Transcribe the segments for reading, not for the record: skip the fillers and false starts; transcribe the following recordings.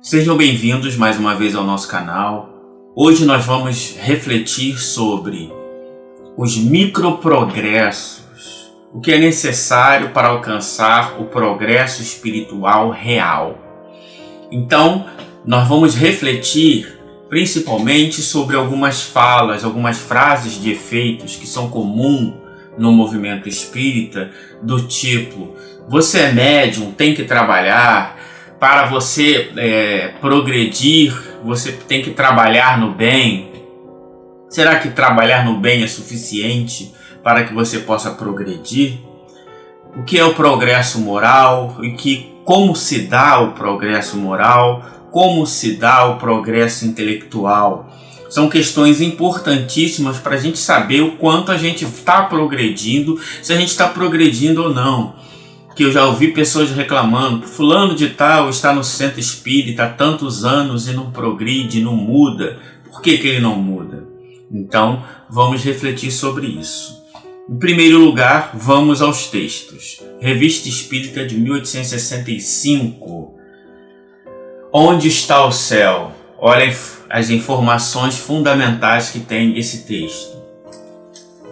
Sejam bem-vindos mais uma vez ao nosso canal. Hoje nós vamos refletir sobre os microprogressos, o que é necessário para alcançar o progresso espiritual real. Então, nós vamos refletir principalmente sobre algumas falas, algumas frases de efeitos que são comuns no movimento espírita, do tipo: você é médium, tem que trabalhar. Para você progredir, você tem que trabalhar no bem. Será que trabalhar no bem é suficiente para que você possa progredir? O que é o progresso moral e como se dá o progresso moral? Como se dá o progresso intelectual? São questões importantíssimas para a gente saber o quanto a gente está progredindo, se a gente está progredindo ou não. Que eu já ouvi pessoas reclamando: fulano de tal está no centro espírita há tantos anos e não progride, não muda. Por que ele não muda? Então, vamos refletir sobre isso. Em primeiro lugar, vamos aos textos. Revista Espírita de 1865. Onde está o céu? Olhem as informações fundamentais que tem esse texto.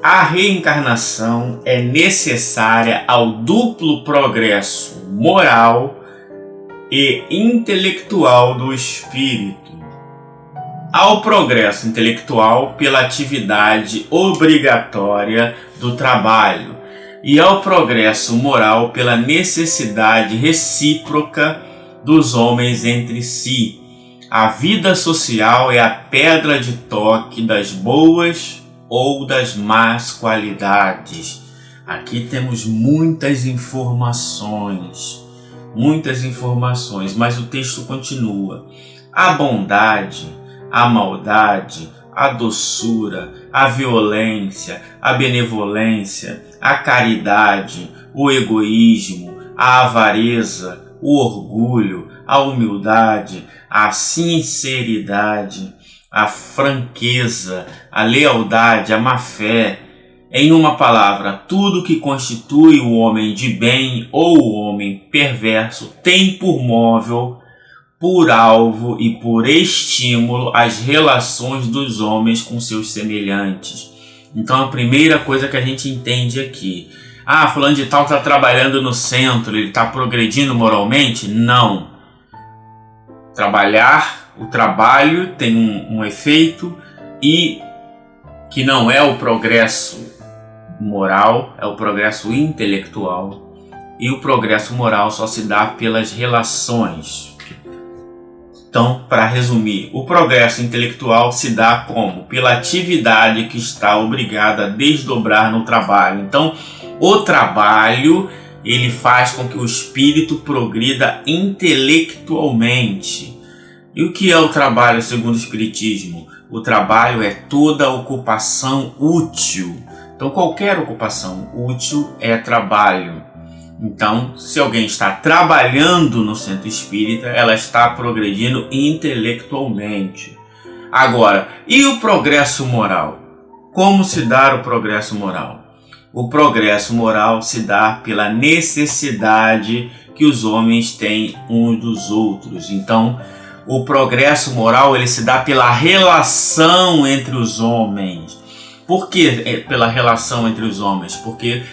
A reencarnação é necessária ao duplo progresso moral e intelectual do espírito. Ao progresso intelectual pela atividade obrigatória do trabalho e ao progresso moral pela necessidade recíproca dos homens entre si. A vida social é a pedra de toque das boas ou das más qualidades. Aqui temos muitas informações, mas o texto continua. A bondade, a maldade, a doçura, a violência, a benevolência, a caridade, o egoísmo, a avareza, o orgulho, a humildade, a sinceridade, a franqueza, a lealdade, a má-fé. Em uma palavra, tudo que constitui o homem de bem ou o homem perverso tem por móvel, por alvo e por estímulo as relações dos homens com seus semelhantes. Então a primeira coisa que a gente entende aqui: fulano de tal está trabalhando no centro, ele está progredindo moralmente? Não. O trabalho tem um efeito, e que não é o progresso moral, é o progresso intelectual, e o progresso moral só se dá pelas relações. Então, para resumir, o progresso intelectual se dá como? Pela atividade que está obrigada a desdobrar no trabalho. Então, o trabalho, ele faz com que o espírito progrida intelectualmente. E o que é o trabalho segundo o Espiritismo? O trabalho é toda ocupação útil. Então, qualquer ocupação útil é trabalho. Então, se alguém está trabalhando no centro espírita, ela está progredindo intelectualmente. Agora, e o progresso moral? Como se dá o progresso moral? O progresso moral se dá pela necessidade que os homens têm uns dos outros. Então, o progresso moral, ele se dá pela relação entre os homens. Por que pela relação entre os homens? Porque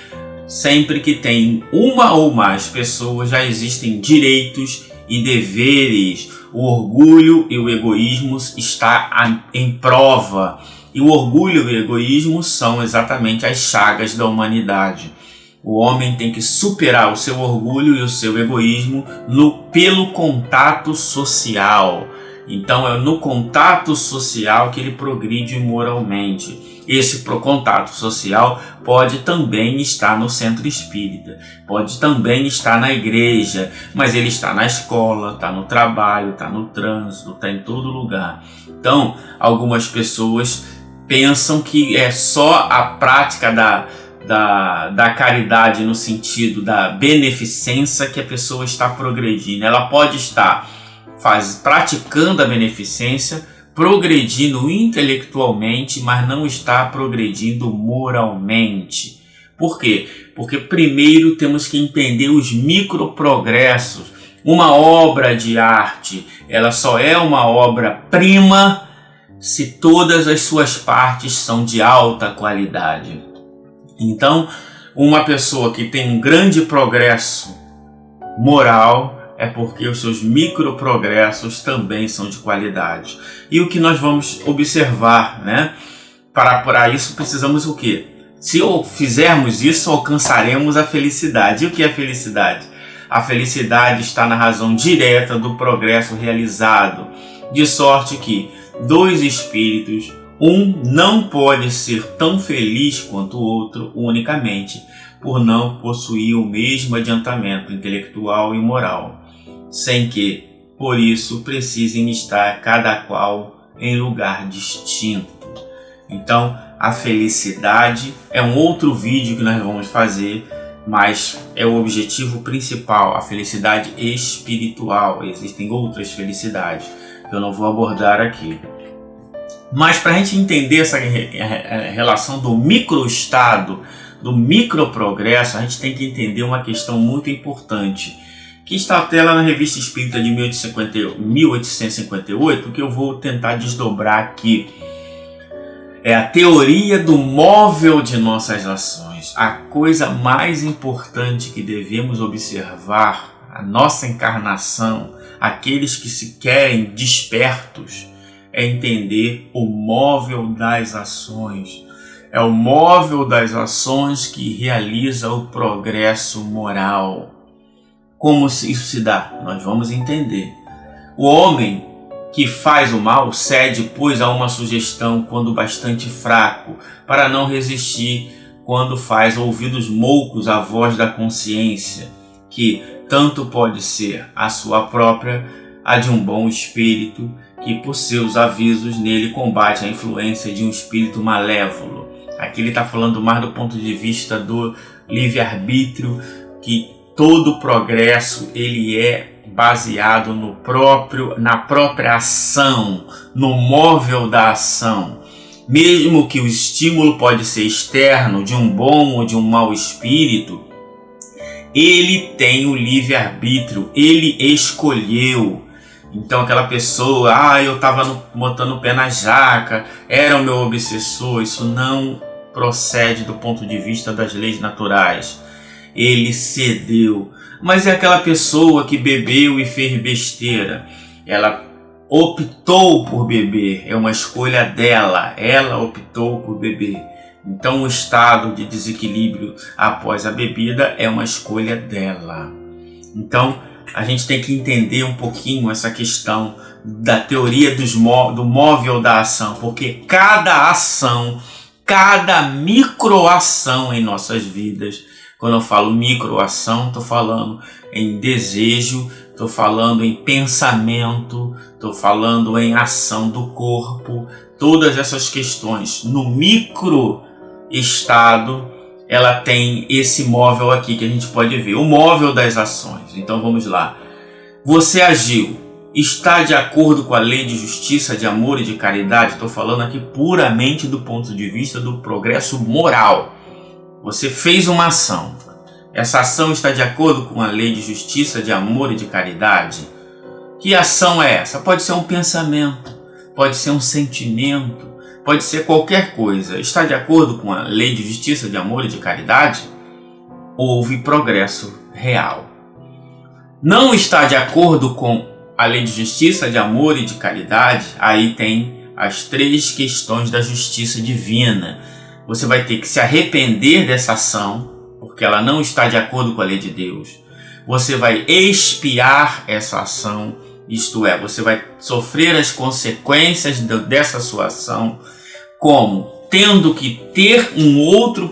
sempre que tem uma ou mais pessoas, já existem direitos e deveres. O orgulho e o egoísmo está em prova. E o orgulho e o egoísmo são exatamente as chagas da humanidade. O homem tem que superar o seu orgulho e o seu egoísmo pelo contato social. Então é no contato social que ele progride moralmente. Esse contato social pode também estar no centro espírita, pode também estar na igreja, mas ele está na escola, está no trabalho, está no trânsito, está em todo lugar. Então, algumas pessoas pensam que é só a prática da caridade, no sentido da beneficência, que a pessoa está progredindo. Ela pode estar praticando a beneficência, progredindo intelectualmente, mas não está progredindo moralmente. Por quê? Porque primeiro temos que entender os microprogressos, Uma obra de arte, ela só é uma obra-prima se todas as suas partes são de alta qualidade. Então, uma pessoa que tem um grande progresso moral é porque os seus microprogressos também são de qualidade. E o que nós vamos observar, né? Para isso precisamos o quê? Se fizermos isso, alcançaremos a felicidade. E o que é felicidade? A felicidade está na razão direta do progresso realizado, de sorte que dois espíritos, um não pode ser tão feliz quanto o outro unicamente, por não possuir o mesmo adiantamento intelectual e moral, sem que, por isso, precisem estar cada qual em lugar distinto. Então, a felicidade é um outro vídeo que nós vamos fazer, mas é o objetivo principal, a felicidade espiritual. Existem outras felicidades que eu não vou abordar aqui. Mas para a gente entender essa relação do microestado, do microprogresso, a gente tem que entender uma questão muito importante, que está até lá na Revista Espírita de 1858, que eu vou tentar desdobrar aqui. É a teoria do móvel de nossas ações. A coisa mais importante que devemos observar, a nossa encarnação, aqueles que se querem despertos, é entender o móvel das ações. É o móvel das ações que realiza o progresso moral. Como isso se dá? Nós vamos entender. O homem que faz o mal cede, pois, a uma sugestão quando bastante fraco, para não resistir quando faz ouvidos moucos à voz da consciência, que tanto pode ser a sua própria, a de um bom espírito, que por seus avisos nele combate a influência de um espírito malévolo. Aqui ele está falando mais do ponto de vista do livre-arbítrio, que todo progresso ele é baseado na própria ação, no móvel da ação. Mesmo que o estímulo pode ser externo, de um bom ou de um mau espírito, ele tem o livre-arbítrio, ele escolheu. Então aquela pessoa, eu estava botando o pé na jaca, era o meu obsessor, isso não procede do ponto de vista das leis naturais. Ele cedeu. Mas é aquela pessoa que bebeu e fez besteira. Ela optou por beber, é uma escolha dela, ela optou por beber. Então o estado de desequilíbrio após a bebida é uma escolha dela. Então a gente tem que entender um pouquinho essa questão da teoria do móvel da ação, porque cada ação, cada microação em nossas vidas, quando eu falo microação, estou falando em desejo, estou falando em pensamento, estou falando em ação do corpo, todas essas questões no micro estado, ela tem esse móvel aqui que a gente pode ver, o móvel das ações. Então vamos lá. Você agiu, está de acordo com a lei de justiça, de amor e de caridade? Estou falando aqui puramente do ponto de vista do progresso moral. Você fez uma ação. Essa ação está de acordo com a lei de justiça, de amor e de caridade? Que ação é essa? Pode ser um pensamento, pode ser um sentimento, pode ser qualquer coisa. Está de acordo com a lei de justiça, de amor e de caridade? Houve progresso real. Não está de acordo com a lei de justiça, de amor e de caridade? Aí tem as três questões da justiça divina. Você vai ter que se arrepender dessa ação, porque ela não está de acordo com a lei de Deus. Você vai expiar essa ação, isto é, você vai sofrer as consequências dessa sua ação, como? Tendo que ter um outro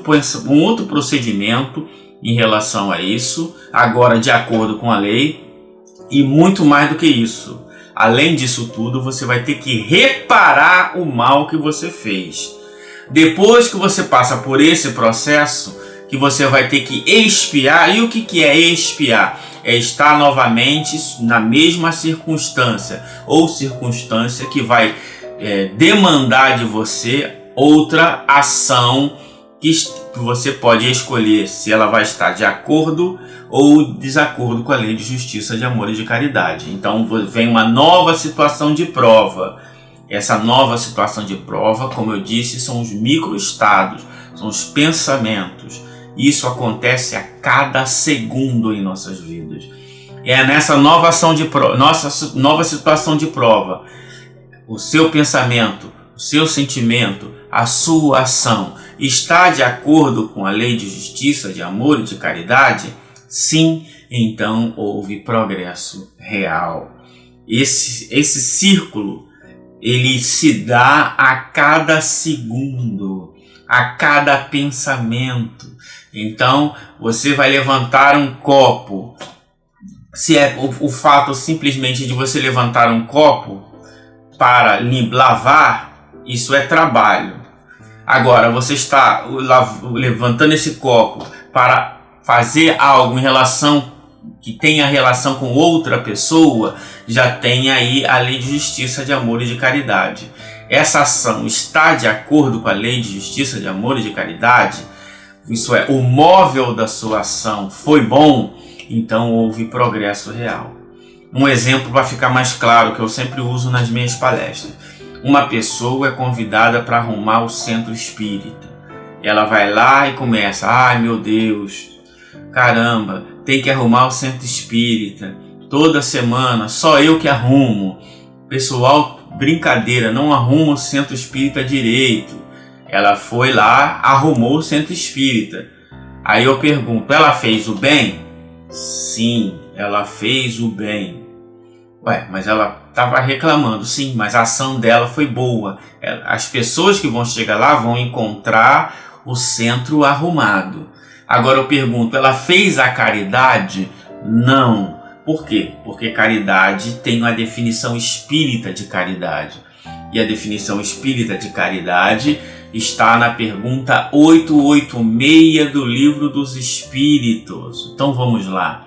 procedimento em relação a isso, agora de acordo com a lei, e muito mais do que isso. Além disso tudo, você vai ter que reparar o mal que você fez. Depois que você passa por esse processo, que você vai ter que expiar. E o que é expiar? É estar novamente na mesma circunstância, ou circunstância que vai demandar de você outra ação que que você pode escolher se ela vai estar de acordo ou desacordo com a lei de justiça, de amor e de caridade. Então vem uma nova situação de prova. Essa nova situação de prova, como eu disse, são os microestados, são os pensamentos. Isso acontece a cada segundo em nossas vidas. É nessa nova situação de prova, o seu pensamento, o seu sentimento, a sua ação está de acordo com a lei de justiça, de amor e de caridade? Sim, então houve progresso real. Esse círculo, ele se dá a cada segundo, a cada pensamento. Então, você vai levantar um copo. Se é o fato simplesmente de você levantar um copo para lavar, isso é trabalho. Agora, você está levantando esse copo para fazer algo em relação que tenha relação com outra pessoa, já tem aí a lei de justiça, de amor e de caridade. Essa ação está de acordo com a lei de justiça, de amor e de caridade? Isso é, o móvel da sua ação foi bom? Então houve progresso real. Um exemplo para ficar mais claro, que eu sempre uso nas minhas palestras. Uma pessoa é convidada para arrumar o centro espírita. Ela vai lá e começa: ai meu Deus, caramba, tem que arrumar o centro espírita. Toda semana, só eu que arrumo. Pessoal, brincadeira, não arruma o centro espírita direito. Ela foi lá, arrumou o centro espírita. Aí eu pergunto: ela fez o bem? Sim, ela fez o bem. Ué, mas ela estava reclamando. Sim, mas a ação dela foi boa. As pessoas que vão chegar lá vão encontrar o centro arrumado. Agora eu pergunto: ela fez a caridade? Não. Por quê? Porque caridade tem uma definição espírita de caridade. E a definição espírita de caridade está na pergunta 886 do Livro dos Espíritos. Então vamos lá.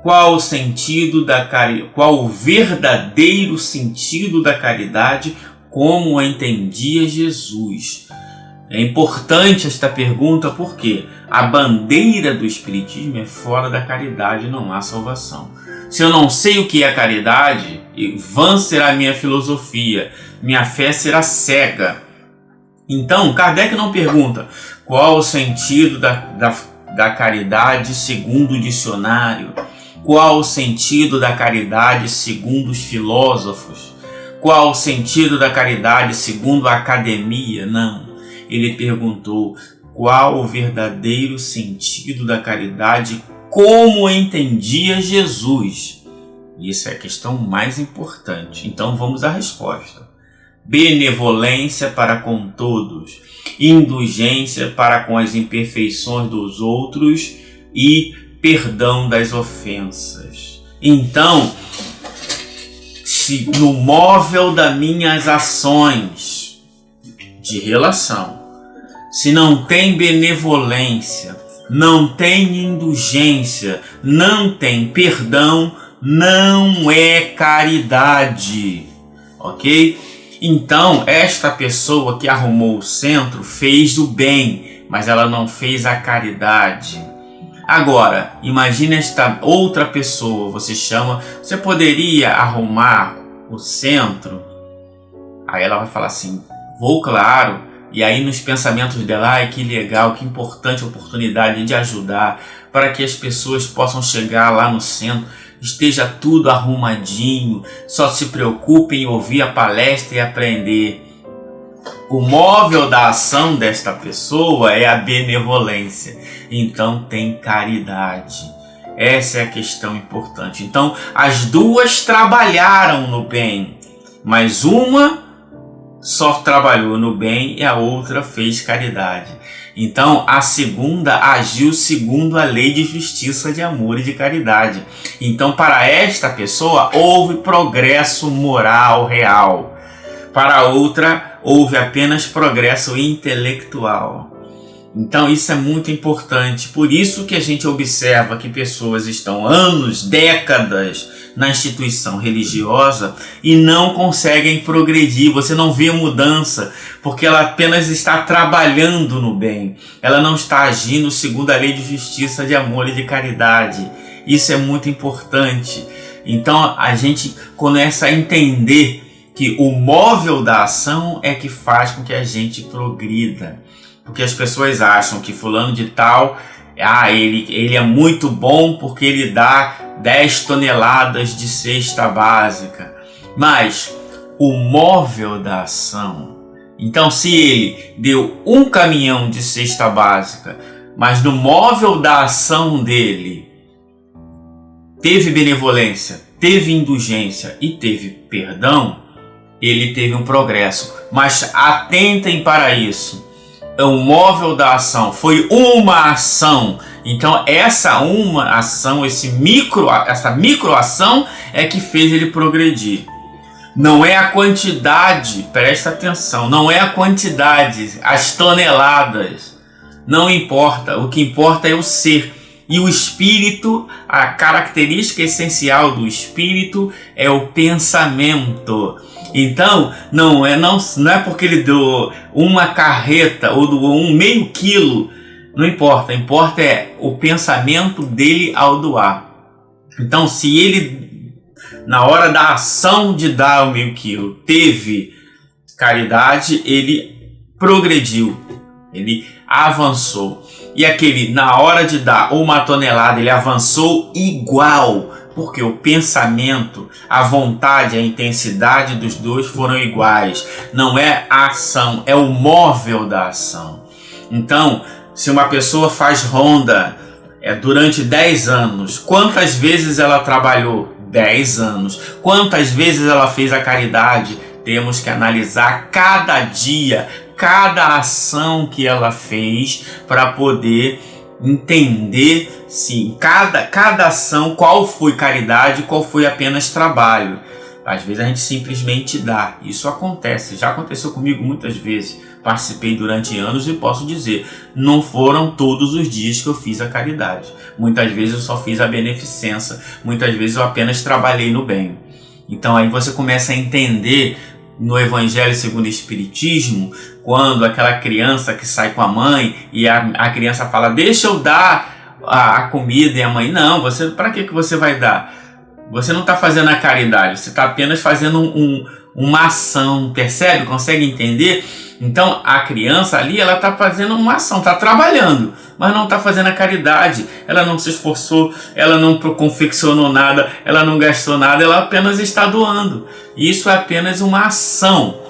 Qual o sentido da caridade? Qual o verdadeiro sentido da caridade como a entendia Jesus? É importante esta pergunta porque a bandeira do Espiritismo é fora da caridade, não há salvação. Se eu não sei o que é caridade, vã será a minha filosofia, minha fé será cega. Então, Kardec não pergunta qual o sentido da caridade segundo o dicionário, qual o sentido da caridade segundo os filósofos, qual o sentido da caridade segundo a academia, não. Ele perguntou qual o verdadeiro sentido da caridade como entendia Jesus. Isso é a questão mais importante. Então vamos à resposta. Benevolência para com todos, indulgência para com as imperfeições dos outros e perdão das ofensas. Então, se no móvel das minhas ações de relação, se não tem benevolência, não tem indulgência, não tem perdão, não é caridade, ok? Então, esta pessoa que arrumou o centro fez o bem, mas ela não fez a caridade. Agora, imagine esta outra pessoa, você poderia arrumar o centro? Aí ela vai falar assim: vou, claro. E aí nos pensamentos dela: ai, que legal, que importante oportunidade de ajudar para que as pessoas possam chegar lá no centro, esteja tudo arrumadinho, só se preocupem em ouvir a palestra e aprender. O móvel da ação desta pessoa é a benevolência, então tem caridade. Essa é a questão importante. Então as duas trabalharam no bem, mas uma só trabalhou no bem e a outra fez caridade. Então a segunda agiu segundo a lei de justiça, de amor e de caridade. Então para esta pessoa houve progresso moral real. Para a outra houve apenas progresso intelectual. Então isso é muito importante, por isso que a gente observa que pessoas estão anos, décadas na instituição religiosa e não conseguem progredir. Você não vê mudança, porque ela apenas está trabalhando no bem, ela não está agindo segundo a lei de justiça, de amor e de caridade. Isso é muito importante. Então a gente começa a entender que o móvel da ação é que faz com que a gente progrida. Porque as pessoas acham que fulano de tal, ele é muito bom porque ele dá 10 toneladas de cesta básica. Mas o móvel da ação, então se ele deu 1 caminhão de cesta básica, mas no móvel da ação dele teve benevolência, teve indulgência e teve perdão, ele teve um progresso. Mas atentem para isso. O móvel da ação foi uma ação. Então essa uma ação, essa microação é que fez ele progredir. Não é a quantidade, presta atenção, não é a quantidade, as toneladas. Não importa, o que importa é o ser. E o espírito, a característica essencial do espírito é o pensamento. Então, não é porque ele doou 1 carreta ou doou 1/2 quilo, não importa. Importa é o pensamento dele ao doar. Então, se ele, na hora da ação de dar o 1/2 quilo, teve caridade, ele progrediu, ele avançou. E aquele, na hora de dar 1 tonelada, ele avançou igual. Porque o pensamento, a vontade, a intensidade dos dois foram iguais. Não é a ação, é o móvel da ação. Então, se uma pessoa faz ronda durante 10 anos, quantas vezes ela trabalhou? 10 anos. Quantas vezes ela fez a caridade? Temos que analisar cada dia, cada ação que ela fez para poder entender sim, cada ação, qual foi caridade, qual foi apenas trabalho. Às vezes a gente simplesmente dá. Isso acontece, já aconteceu comigo muitas vezes. Participei durante anos e posso dizer, não foram todos os dias que eu fiz a caridade. Muitas vezes eu só fiz a beneficência, muitas vezes eu apenas trabalhei no bem. Então aí você começa a entender no Evangelho segundo o Espiritismo, quando aquela criança que sai com a mãe e a criança fala, deixa eu dar a comida, e a mãe, não, para que você vai dar? Você não está fazendo a caridade, você está apenas fazendo uma ação, percebe? Consegue entender? Então a criança ali, ela está fazendo uma ação, está trabalhando, mas não está fazendo a caridade. Ela não se esforçou, ela não confeccionou nada, ela não gastou nada, ela apenas está doando. Isso é apenas uma ação.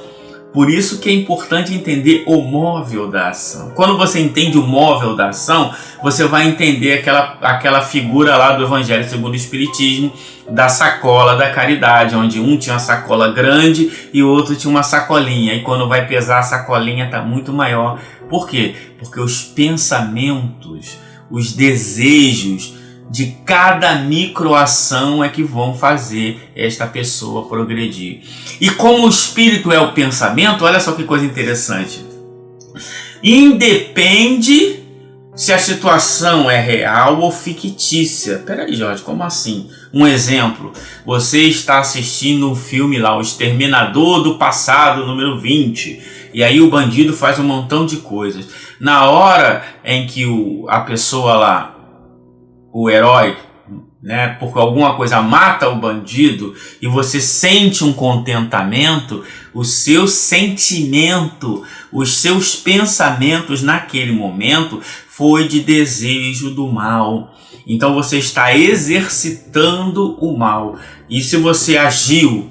Por isso que é importante entender o móvel da ação. Quando você entende o móvel da ação, você vai entender aquela figura lá do Evangelho segundo o Espiritismo, da sacola da caridade, onde um tinha uma sacola grande e o outro tinha uma sacolinha. E quando vai pesar, a sacolinha está muito maior. Por quê? Porque os pensamentos, os desejos de cada microação é que vão fazer esta pessoa progredir. E como o espírito é o pensamento, olha só que coisa interessante. Independe se a situação é real ou fictícia. Peraí, Jorge, como assim? Um exemplo, você está assistindo um filme lá, O Exterminador do Passado, número 20, e aí o bandido faz um montão de coisas. Na hora em que a pessoa lá, o herói, né, por alguma coisa mata o bandido e você sente um contentamento, o seu sentimento, os seus pensamentos naquele momento foi de desejo do mal. Então você está exercitando o mal. E se você agiu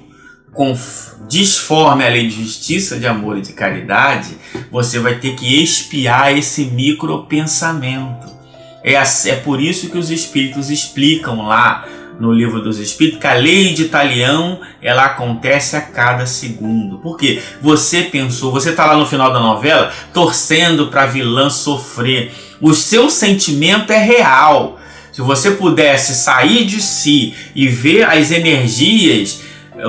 disforme a lei de justiça, de amor e de caridade, você vai ter que expiar esse micropensamento. É por isso que os espíritos explicam lá no Livro dos Espíritos que a lei de Talião, ela acontece a cada segundo. Porque você pensou, você está lá no final da novela torcendo para a vilã sofrer. O seu sentimento é real. Se você pudesse sair de si e ver as energias,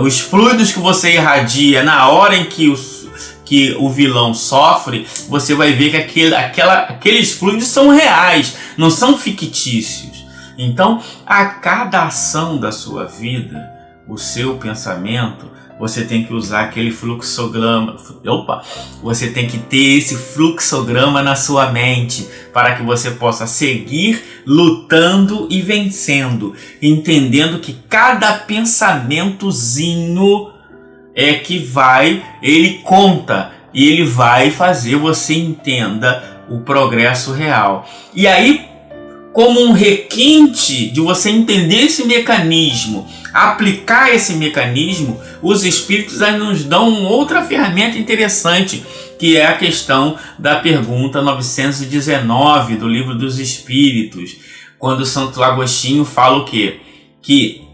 os fluidos que você irradia na hora em que que o vilão sofre, você vai ver que aqueles fluidos são reais, não são fictícios. Então, a cada ação da sua vida, o seu pensamento, você tem que usar aquele fluxograma. Você tem que ter esse fluxograma na sua mente para que você possa seguir lutando e vencendo, entendendo que cada pensamentozinho ele conta e ele vai fazer você entenda o progresso real. E aí, como um requinte de você entender esse mecanismo, aplicar esse mecanismo, os espíritos nos dão outra ferramenta interessante, que é a questão da pergunta 919 do Livro dos Espíritos, quando Santo Agostinho fala o quê? Que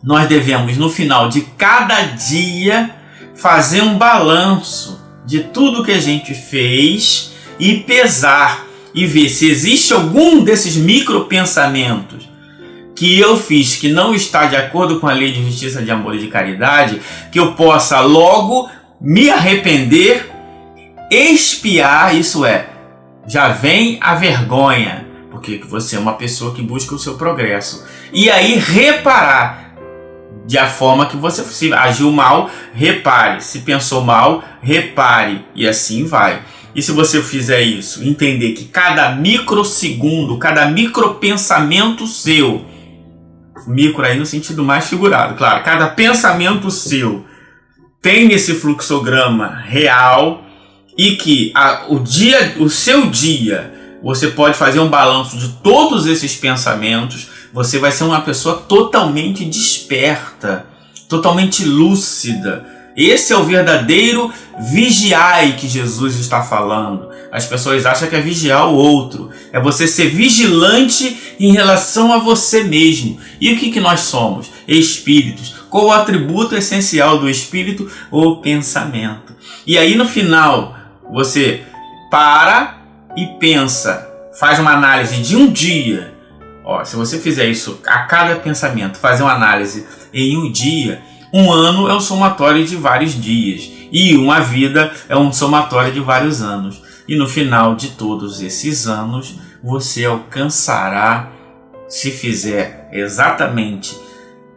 nós devemos, no final de cada dia, fazer um balanço de tudo que a gente fez e pesar e ver se existe algum desses micropensamentos que eu fiz que não está de acordo com a lei de justiça, de amor e de caridade, que eu possa logo me arrepender, expiar, isso é, já vem a vergonha, porque você é uma pessoa que busca o seu progresso, e aí reparar de a forma que você, se agiu mal, repare, se pensou mal, repare, e assim vai. E se você fizer isso, entender que cada microsegundo, cada micropensamento seu, micro aí no sentido mais figurado, claro, cada pensamento seu tem esse fluxograma real e que o seu dia, você pode fazer um balanço de todos esses pensamentos, você vai ser uma pessoa totalmente desperta, totalmente lúcida. Esse é o verdadeiro vigiai que Jesus está falando. As pessoas acham que é vigiar o outro. É você ser vigilante em relação a você mesmo. E o que nós somos? Espíritos. Qual o atributo essencial do espírito? O pensamento. E aí no final, você para e pensa, faz uma análise de um dia. Se você fizer isso a cada pensamento, fazer uma análise em um dia, um ano é um somatório de vários dias. E uma vida é um somatório de vários anos. E no final de todos esses anos, você alcançará, se fizer exatamente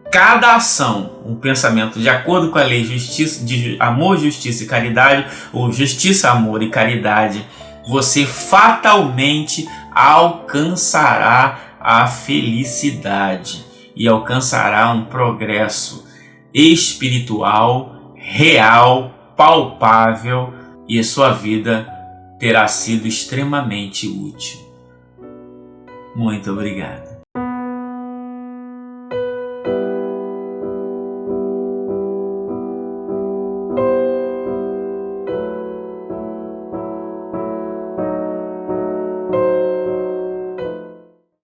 cada ação, um pensamento de acordo com a lei de amor, justiça e caridade, ou justiça, amor e caridade, você fatalmente alcançará a felicidade e alcançará um progresso espiritual, real, palpável, e a sua vida terá sido extremamente útil. Muito obrigado.